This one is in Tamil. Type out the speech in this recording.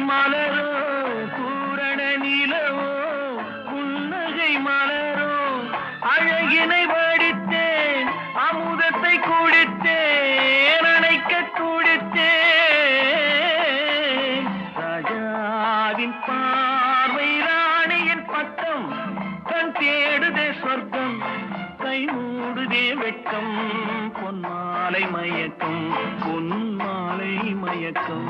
மலரோ பூரண நிலவோ புன்னகை மலரோ அழகினை வடித்தேன் அமுதத்தை குடித்தேன் அணைக்க குடித்தேன் ராஜாவின் பார்வை ராணியின் பட்டம் கண் தேடுதே சொர்க்கம் கை மூடுதே வெட்கம் பொன்மாலை மயக்கம் பொன்மாலை மயக்கம்